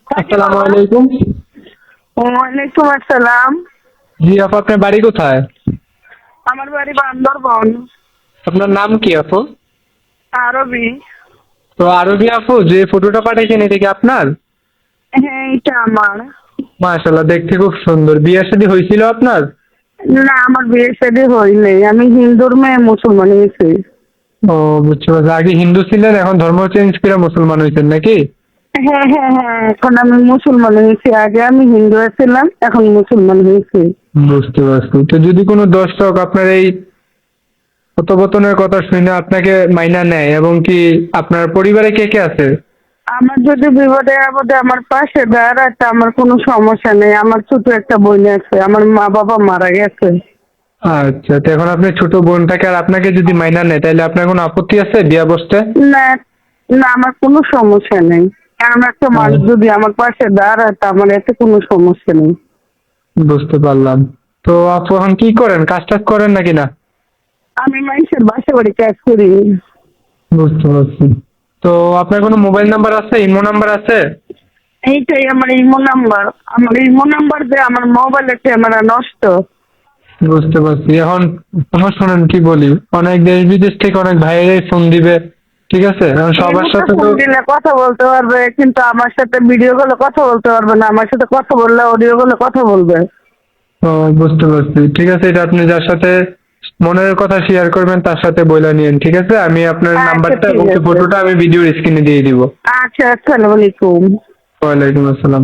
আসসালামু আলাইকুম। ওয়ালাইকুম আসসালাম। জি আপু, আপনার বাড়ি কোথায়? আমার বাড়ি বান্দরবন। আপনার নাম কি আপু? আরবি। তো আরবি আপু, যে ফটোটা পাঠিয়েছেন এটা কি আপনার? হ্যাঁ, এটা আমার। মাশাআল্লাহ, দেখতে খুব সুন্দর। বিয়ে শাদী হয়েছিল আপনার? না, আমার বিয়ে শাদী হয়নি। আমি হিন্দুর মেয়ে, মুসলমান হয়েছি। ও, বুঝতে পারছি। আগে হিন্দু ছিলেন, এখন ধর্ম চেঞ্জ করে মুসলমান হয়েছেন নাকি? হ্যাঁ হ্যাঁ হ্যাঁ, এখন আমি মুসলমান হয়েছি। আগে আমি হিন্দু ছিলাম, এখন মুসলমান হয়েছি। বুঝতে পারছি। তো যদি কোনো দর্শক আপনার এই কথোপকথনের কথা শুনে আপনাকে মাইনা নেয়, এবং কি আপনার পরিবারে কে কে আছে? আমার যদি বিপদে আপদে আমার পাশে দাঁড়ায়, তা আমার কোনো সমস্যা নেই। আমার ছোট একটা বোন আছে, আমার মা বাবা মারা গেছে। আচ্ছা, তো এখন আপনি ছোট বোনটাকে আর আপনাকে যদি মাইনা নেয়, তাহলে আপনার কোনো আপত্তি আছে বিয়া বসতে? না না, আমার কোনো সমস্যা নেই। কারণ একটা মানুষ যদি আমার পাশে দাঁড়ায়, তা আমার এতে কোনো সমস্যা নেই। বুঝতে পারলাম। তো আপু এখন কি করেন, কাজ টাজ করেন নাকি না? আমি মানুষের বাসা বাড়ি কাজ করি। বুঝতে পারছি। তো আপনার কোনো মোবাইল নাম্বার আছে, ইমো নাম্বার আছে? এইটাই আমার ইমো নাম্বার। আমার ইমো নাম্বার দিয়ে আমার মোবাইলের ক্যামেরা নষ্ট। বুঝতে পারছি। এখন আমার শোনেন কি বলি, অনেক দেশ বিদেশ থেকে অনেক ভাইয়েরাই ফোন দিবে, ঠিক আছে? এখন সবার সাথে তো ফোন দিলে কথা বলতে পারবে, কিন্তু আমার সাথে ভিডিও কলে কথা বলতে পারবে না। আমার সাথে কথা বললে অডিও কলে কথা বলবে। ও, বুঝতে পারছি। ঠিক আছে, এটা আপনি যার সাথে মনের কথা শেয়ার করবেন তার সাথে বলে নিন, ঠিক আছে? আমি আপনার আচ্ছা, নাম্বারটা ঠিক এবং আছে। ফটোটা আমি ভিডিওর স্ক্রিনে দিয়ে দিব। আচ্ছা, আসসালামু আলাইকুম। ওয়ালাইকুম আসসালাম।